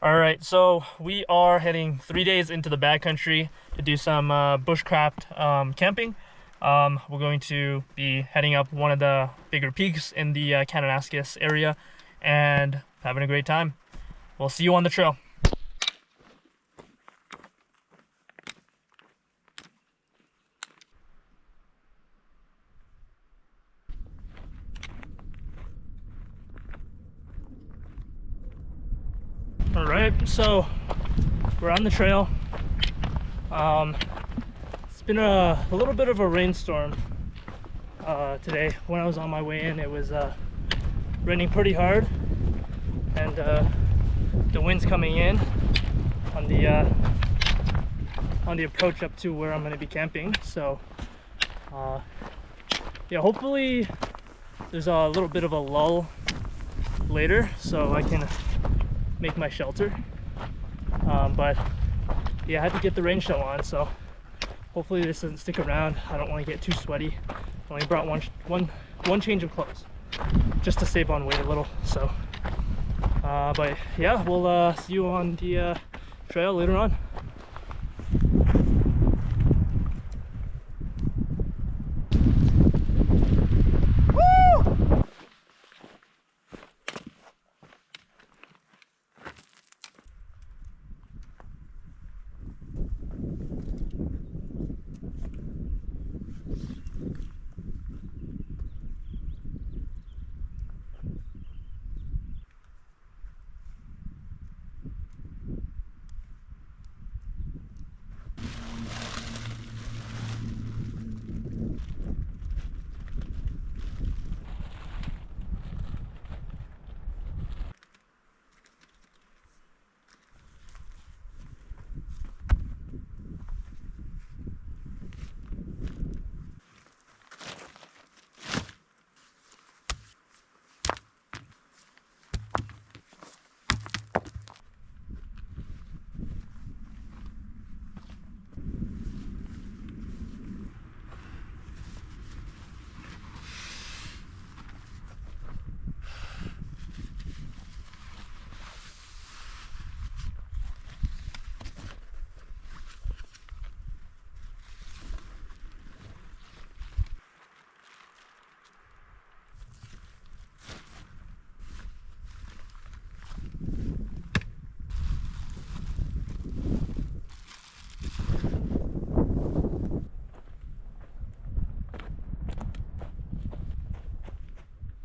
All right, so we are heading 3 days into the backcountry to do some bushcraft camping. We're going to be heading up one of the bigger peaks in the Kananaskis area and having a great time. We'll see you on the trail. All right, so we're on the trail. It's been a little bit of a rainstorm today. When I was on my way in, it was raining pretty hard, and the wind's coming in on the approach up to where I'm going to be camping. So yeah, hopefully there's a little bit of a lull later so I can make my shelter, but yeah, I had to get the rain shell on, so hopefully this doesn't stick around. I don't want to get too sweaty. I only brought one change of clothes just to save on weight a little. So but yeah, we'll see you on the trail later on.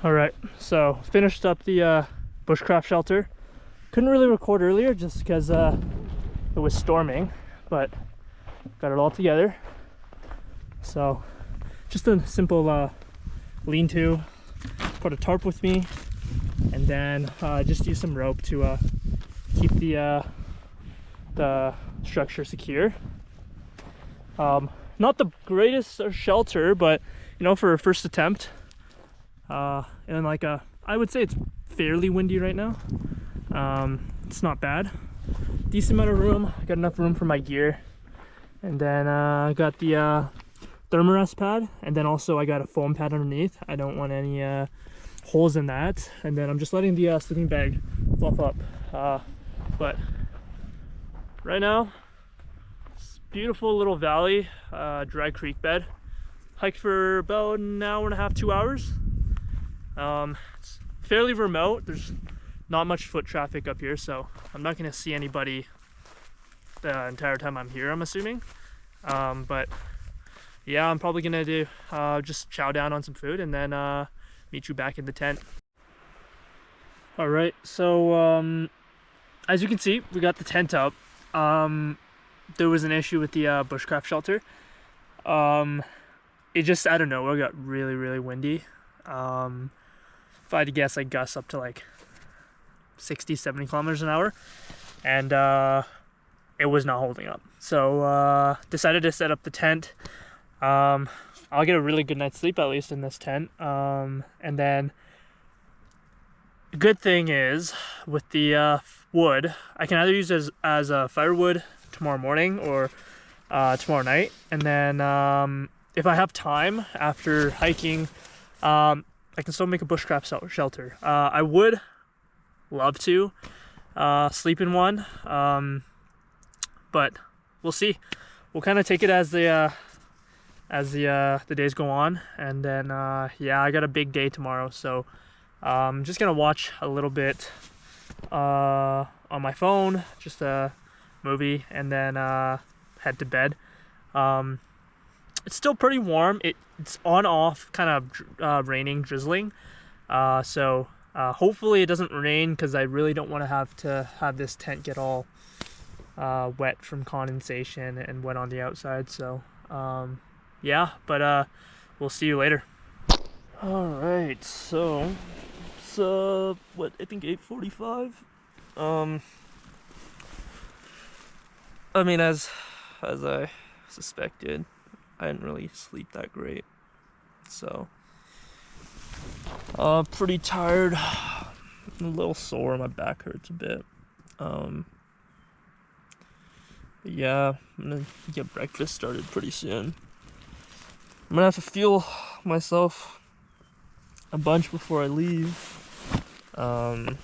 All right, so finished up the bushcraft shelter. Couldn't really record earlier just because it was storming, but got it all together. So just a simple lean-to, put a tarp with me, and then just use some rope to keep the structure secure. Not the greatest shelter, but you know, for a first attempt. And like I would say it's fairly windy right now. It's not bad. Decent amount of room. I got enough room for my gear. And then I got the thermarest pad, and then also I got a foam pad underneath. I don't want any holes in that. And then I'm just letting the sleeping bag fluff up. But right now, it's beautiful little valley, dry creek bed. Hiked for about an hour and a half, 2 hours. It's fairly remote. There's not much foot traffic up here, so I'm not going to see anybody the entire time I'm here, I'm assuming. But yeah, I'm probably going to do just chow down on some food and then meet you back in the tent. All right, so as you can see, we got the tent up. There was an issue with the bushcraft shelter. It just out of nowhere got really windy. If I had to guess, I gusts up to like 60-70 kilometers an hour, and it was not holding up. So decided to set up the tent. I'll get a really good night's sleep at least in this tent. And then the good thing is with the wood, I can either use it as a firewood tomorrow morning or tomorrow night. And then if I have time after hiking, I can still make a bushcraft shelter. I would love to sleep in one. But we'll see. We'll kind of take it as the days go on, and then yeah, I got a big day tomorrow, so I'm just gonna watch a little bit on my phone, just a movie, and then head to bed. It's still pretty warm. It's on off, kind of raining, drizzling. So hopefully it doesn't rain, because I really don't want to have this tent get all wet from condensation and wet on the outside. So yeah, but we'll see you later. All right, so it's what, I think 8:45. I mean, as I suspected, I didn't really sleep that great, so pretty tired, a little sore, my back hurts a bit. But yeah, I'm gonna get breakfast started pretty soon. I'm gonna have to fuel myself a bunch before I leave. I've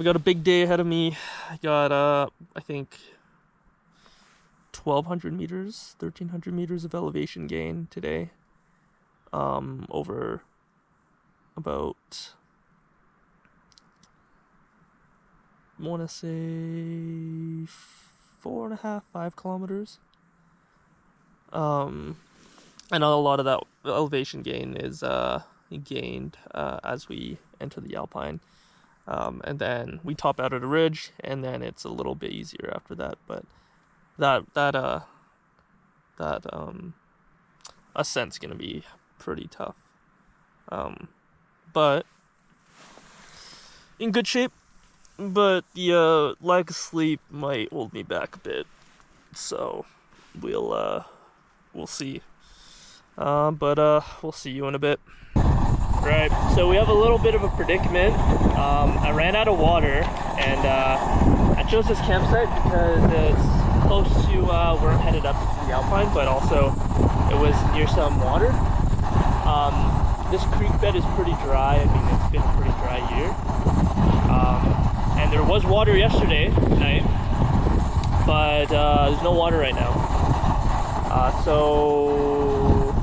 got a big day ahead of me. I got I think 1,200 meters, 1,300 meters of elevation gain today. Over about, I want to say 4.5, 5 kilometers. I know a lot of that elevation gain is gained as we enter the Alpine, and then we top out at a ridge, and then it's a little bit easier after that. But that ascent's gonna be pretty tough, but in good shape. But the lack of sleep might hold me back a bit, so we'll see. But we'll see you in a bit. Right, so we have a little bit of a predicament. I ran out of water, and I chose this campsite because it's close to where I'm headed up to the Alpine, but also it was near some water. This creek bed is pretty dry. I mean, it's been a pretty dry year. And there was water yesterday night, but there's no water right now. So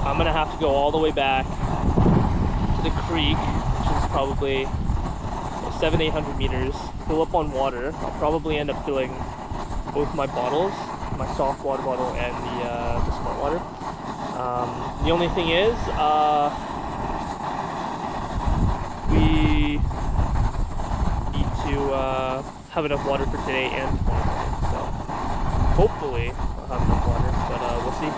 I'm gonna have to go all the way back to the creek, which is probably 700-800 meters, fill up on water. I'll probably end up filling both my bottles, my soft water bottle and the smart water. The only thing is, we need to have enough water for today and tomorrow morning. So hopefully I'll have enough water, but we'll see.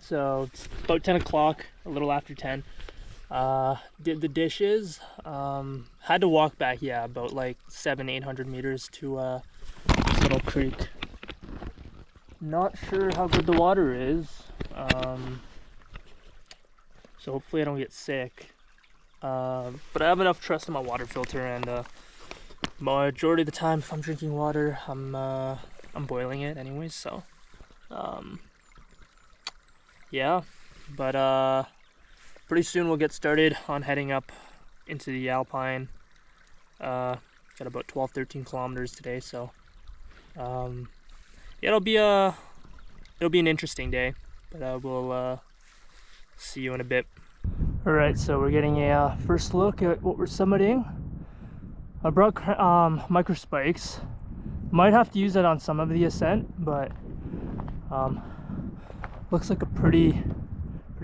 So it's about 10 o'clock, a little after 10. Did the dishes, had to walk back, yeah, about like 700-800 meters to this little creek. Not sure how good the water is, so hopefully I don't get sick. But I have enough trust in my water filter, and majority of the time if I'm drinking water, I'm boiling it anyways, so yeah, but pretty soon we'll get started on heading up into the Alpine. Got about 12-13 kilometers today, so yeah, it'll be an interesting day, but we'll see you in a bit. All right, so we're getting a first look at what we're summiting. I brought micro spikes. Might have to use that on some of the ascent, but looks like a pretty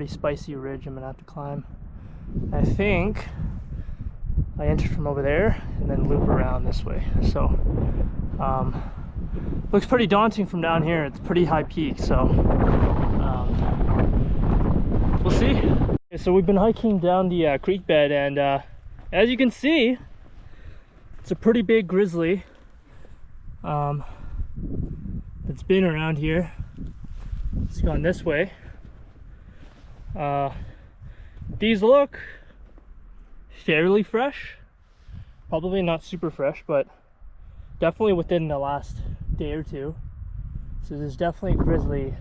spicy ridge I'm gonna have to climb. I think I enter from over there and then loop around this way. So looks pretty daunting from down here. It's a pretty high peak, so we'll see. Okay, so we've been hiking down the creek bed, and as you can see, it's a pretty big grizzly that's been around here. It's gone this way. These look fairly fresh. Probably not super fresh, but definitely within the last day or two. So there's definitely grizzly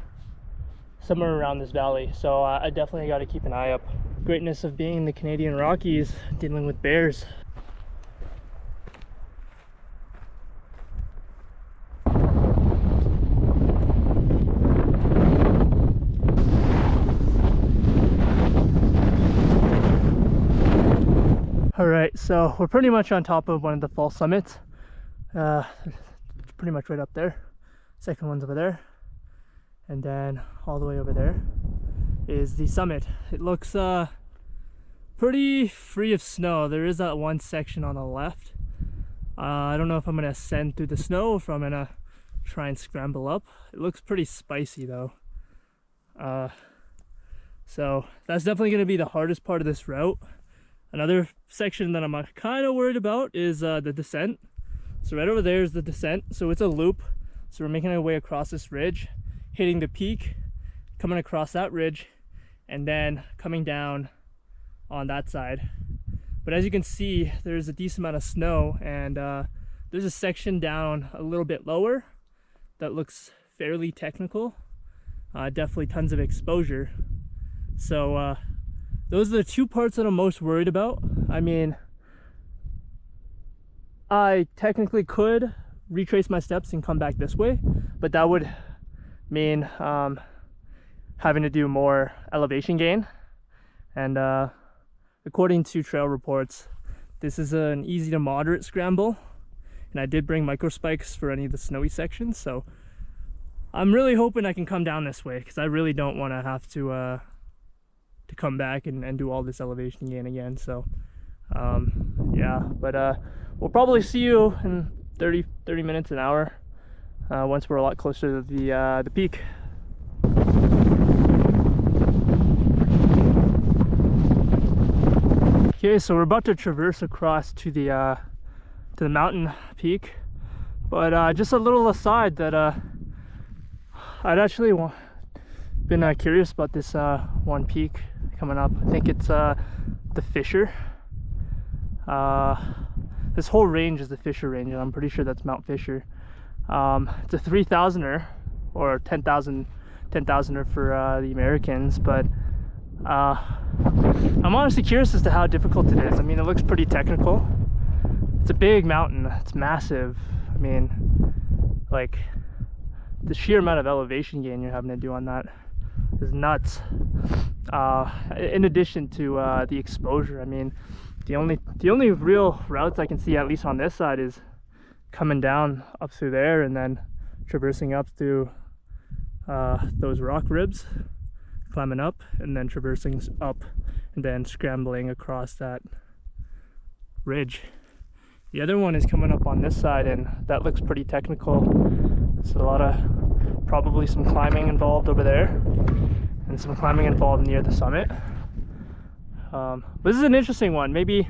somewhere around this valley. So I definitely got to keep an eye up. Greatness of being in the Canadian Rockies, dealing with bears. All right, so we're pretty much on top of one of the fall summits. Pretty much right up there. Second one's over there. And then all the way over there is the summit. It looks pretty free of snow. There is that one section on the left. I don't know if I'm gonna ascend through the snow or if I'm gonna try and scramble up. It looks pretty spicy though. So that's definitely gonna be the hardest part of this route. Another section that I'm kind of worried about is the descent. So right over there is the descent. So it's a loop. So we're making our way across this ridge, hitting the peak, coming across that ridge, and then coming down on that side. But as you can see, there's a decent amount of snow, and there's a section down a little bit lower that looks fairly technical. Definitely tons of exposure. So those are the two parts that I'm most worried about. I mean, I technically could retrace my steps and come back this way, but that would mean having to do more elevation gain. And according to trail reports, this is an easy to moderate scramble. And I did bring micro spikes for any of the snowy sections, so I'm really hoping I can come down this way, because I really don't want to have to come back and do all this elevation gain again. So yeah, but we'll probably see you in 30 minutes, an hour, once we're a lot closer to the peak. Okay, so we're about to traverse across to the mountain peak, but just a little aside that I'd actually been curious about this one peak coming up. I think it's the Fisher. This whole range is the Fisher range, and I'm pretty sure that's Mount Fisher. It's a 3,000er, or 10,000er for the Americans, but I'm honestly curious as to how difficult it is. I mean, it looks pretty technical. It's a big mountain. It's massive. I mean, like, the sheer amount of elevation gain you're having to do on that is nuts. In addition to the exposure, I mean, the only real routes I can see, at least on this side, is coming down up through there and then traversing up through those rock ribs, climbing up, and then traversing up and then scrambling across that ridge. The other one is coming up on this side, and that looks pretty technical. There's a lot of, probably some climbing involved over there, and some climbing involved near the summit. But this is an interesting one. Maybe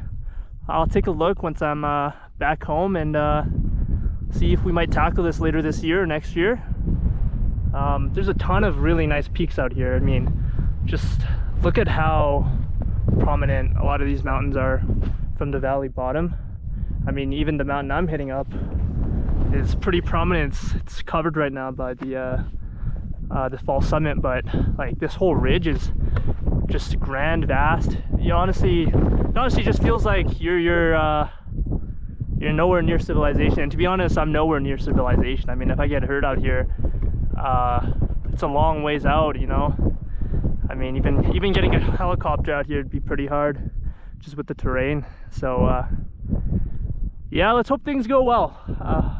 I'll take a look once I'm back home and see if we might tackle this later this year or next year. There's a ton of really nice peaks out here. I mean, just look at how prominent a lot of these mountains are from the valley bottom. I mean, even the mountain I'm hitting up is pretty prominent. It's covered right now by the fall summit, but like this whole ridge is just grand, vast. It honestly just feels like you're nowhere near civilization. And to be honest, I'm nowhere near civilization. I mean, if I get hurt out here, it's a long ways out, you know. I mean, even getting a helicopter out here would be pretty hard, just with the terrain. So yeah, let's hope things go well.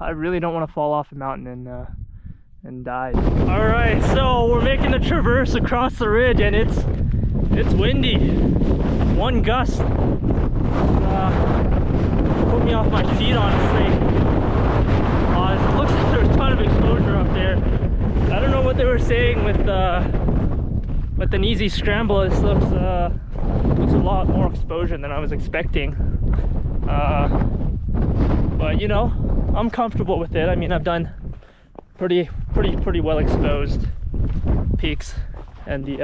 I really don't want to fall off a mountain and die. All right, so we're making the traverse across the ridge, and it's windy. One gust put me off my feet, honestly. It looks like there's a ton of exposure up there. I don't know what they were saying with an easy scramble. This looks a lot more exposure than I was expecting. But you know, I'm comfortable with it. I mean, I've done pretty well exposed peaks in the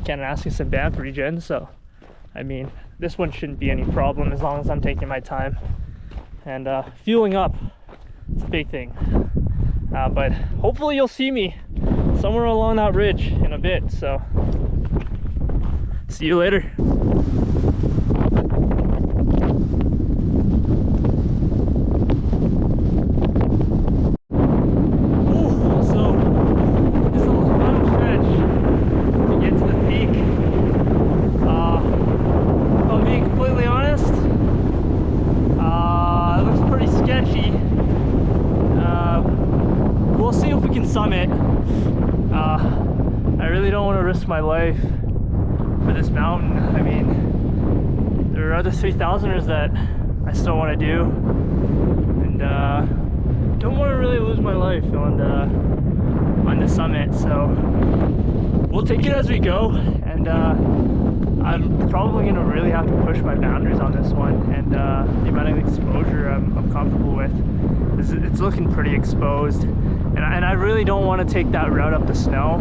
Kananaskis and Banff region, so I mean, this one shouldn't be any problem as long as I'm taking my time. and fueling up. It's a big thing. But hopefully you'll see me somewhere along that ridge in a bit. So see you later. Summit. I really don't want to risk my life for this mountain. I mean, there are other 3000ers that I still want to do, and don't want to really lose my life on the summit. So we'll take it as we go, and I'm probably going to really have to push my boundaries on this one, and the amount of exposure I'm comfortable with. It's looking pretty exposed. And I really don't want to take that route up the snow.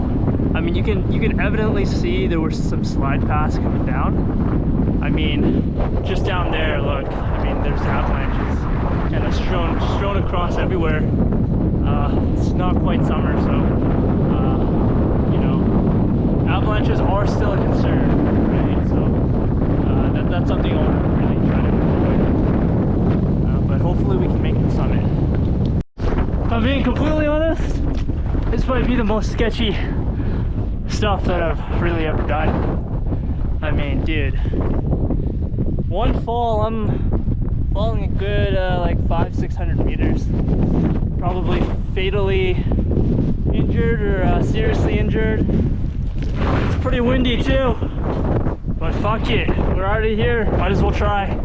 I mean, you can evidently see there was some slide paths coming down. I mean, just down there, look. I mean, there's avalanches, and it's strewn across everywhere. It's not quite summer, so you know, avalanches are still a concern, right? So that's something I want to really try to avoid. But hopefully, we can make the summit. If I'm being completely honest, this might be the most sketchy stuff that I've really ever done. I mean, dude, one fall, I'm falling a good like 500-600 meters, probably fatally injured or seriously injured. It's pretty windy too, but fuck it, we're already here, might as well try.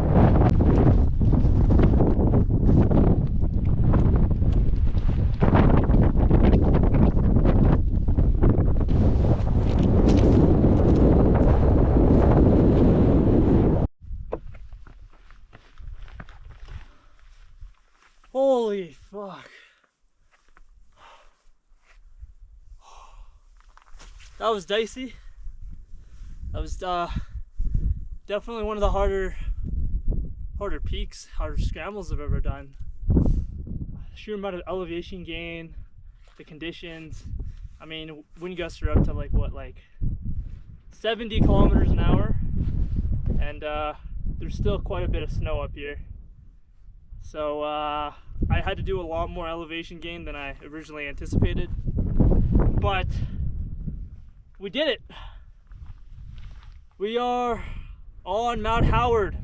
Holy fuck. That was dicey. That was definitely one of the harder peaks, harder scrambles I've ever done. Sheer amount of elevation gain, the conditions. I mean, wind gusts are up to like 70 kilometers an hour, and there's still quite a bit of snow up here. So I had to do a lot more elevation gain than I originally anticipated, but we did it. We are on Mount Howard.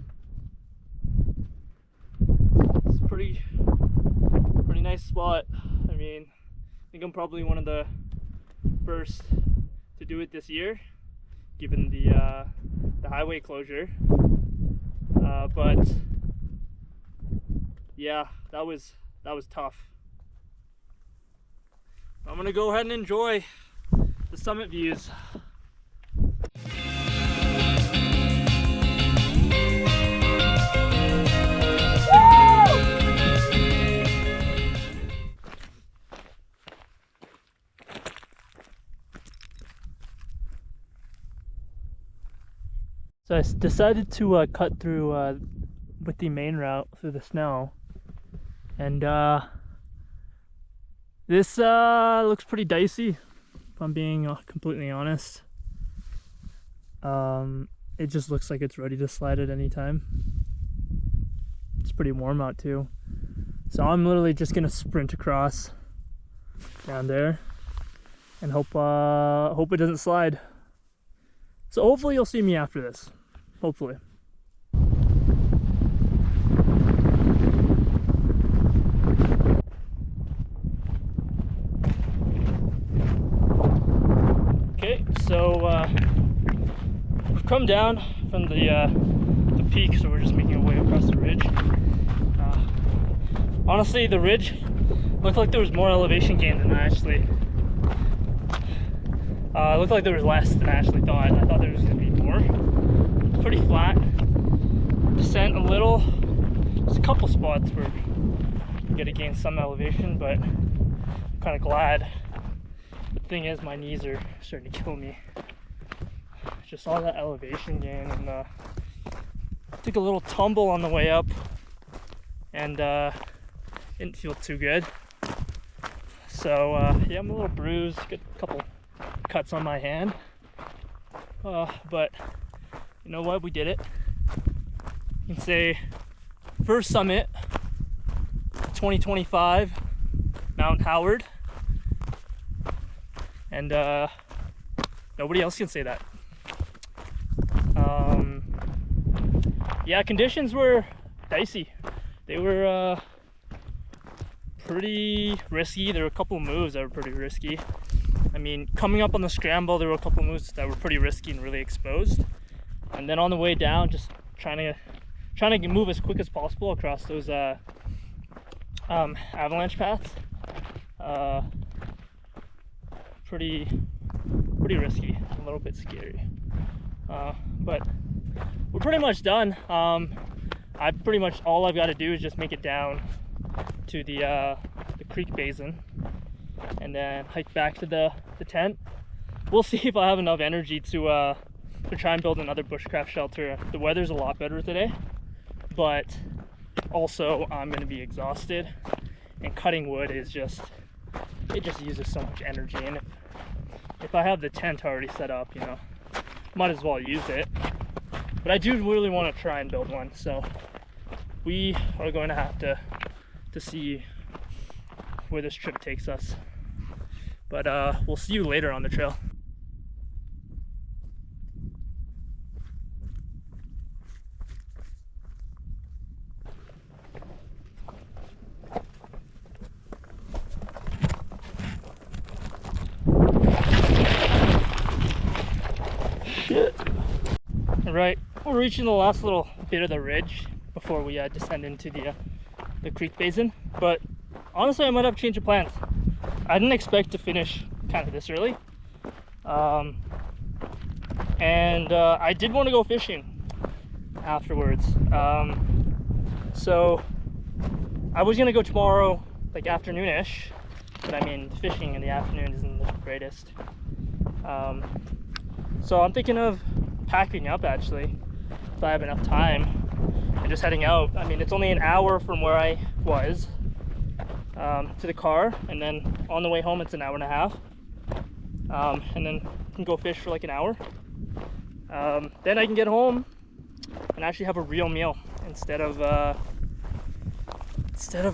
It's a pretty nice spot. I mean, I think I'm probably one of the first to do it this year, given the highway closure. But yeah, that was tough. I'm gonna go ahead and enjoy the summit views. So I decided to cut through with the main route through the snow, and this looks pretty dicey, if I'm being completely honest. It just looks like it's ready to slide at any time. It's pretty warm out too, so I'm literally just gonna sprint across down there and hope it doesn't slide. So hopefully you'll see me after this. Hopefully. Okay, so we've come down from the peak, so we're just making our way across the ridge. Honestly, the ridge looked like there was more elevation gain than I actually. It looked like there was less than I actually thought. I thought there was going to be more. It's pretty flat. Descent a little. There's a couple spots where you got to gain some elevation, but I'm kind of glad. The thing is, my knees are starting to kill me. Just all that elevation gain, and took a little tumble on the way up, and didn't feel too good. So yeah, I'm a little bruised, got a couple cuts on my hand, but you know what, we did it. You can say first summit 2025 Mount Howard, and nobody else can say that. Yeah, conditions were dicey. They were pretty risky. There were a couple of moves that were pretty risky. I mean, coming up on the scramble, there were a couple of moves that were pretty risky and really exposed. And then on the way down, just trying to move as quick as possible across those avalanche paths. Pretty risky, a little bit scary. But we're pretty much done. Pretty much all I've got to do is just make it down to the creek basin and then hike back to the tent. We'll see if I have enough energy to try and build another bushcraft shelter. The weather's a lot better today, but also I'm going to be exhausted, and cutting wood is just uses so much energy, and if I have the tent already set up, you know, might as well use it. But I do really want to try and build one, so we are going to have to see where this trip takes us. But we'll see you later on the trail. Shit. All right, we're reaching the last little bit of the ridge before we descend into the creek basin. But honestly, I might have changed of plans. I didn't expect to finish kind of this early, and I did want to go fishing afterwards. So I was gonna go tomorrow, like afternoonish, but I mean, fishing in the afternoon isn't the greatest. So I'm thinking of packing up, actually, if I have enough time, and just heading out. I mean, it's only an hour from where I was to the car, and then on the way home it's an hour and a half, and then I can go fish for like an hour. Then I can get home and actually have a real meal instead of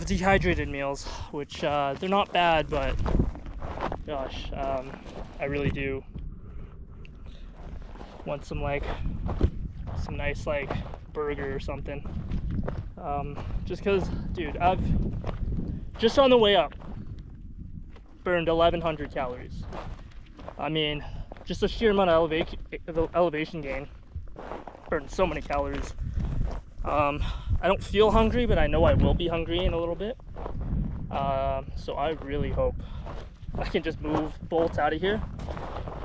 dehydrated meals, which they're not bad, but gosh, I really do want some nice like burger or something. Just because, dude, I've just on the way up burned 1,100 calories. I mean, just the sheer amount of elevation gain burned so many calories. I don't feel hungry, but I know I will be hungry in a little bit. So I really hope I can just bolt out of here,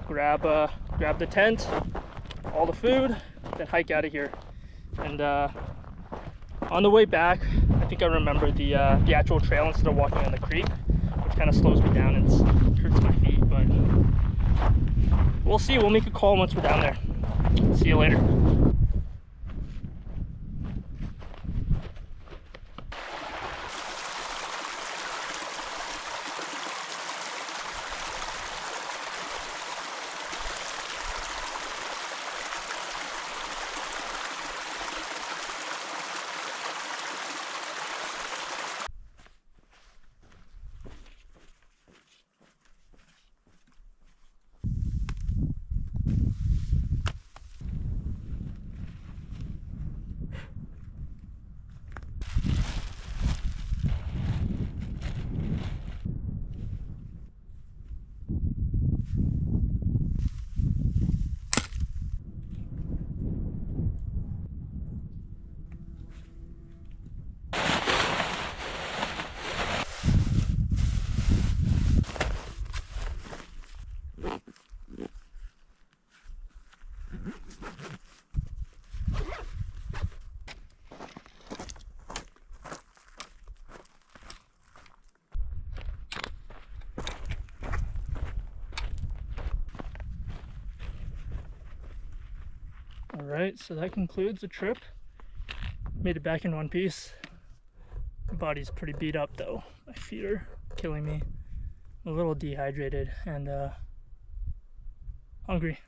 grab the tent, all the food, then hike out of here. And on the way back, I think I remember the actual trail instead of walking on the creek, which kind of slows me down and hurts my feet. But we'll see. We'll make a call once we're down there. See you later. Alright, so that concludes the trip. Made it back in one piece. body's pretty beat up though. My feet are killing me. I'm a little dehydrated and hungry.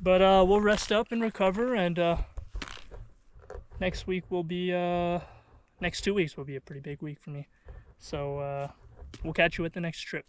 But we'll rest up and recover, and next 2 weeks will be a pretty big week for me. So we'll catch you at the next trip.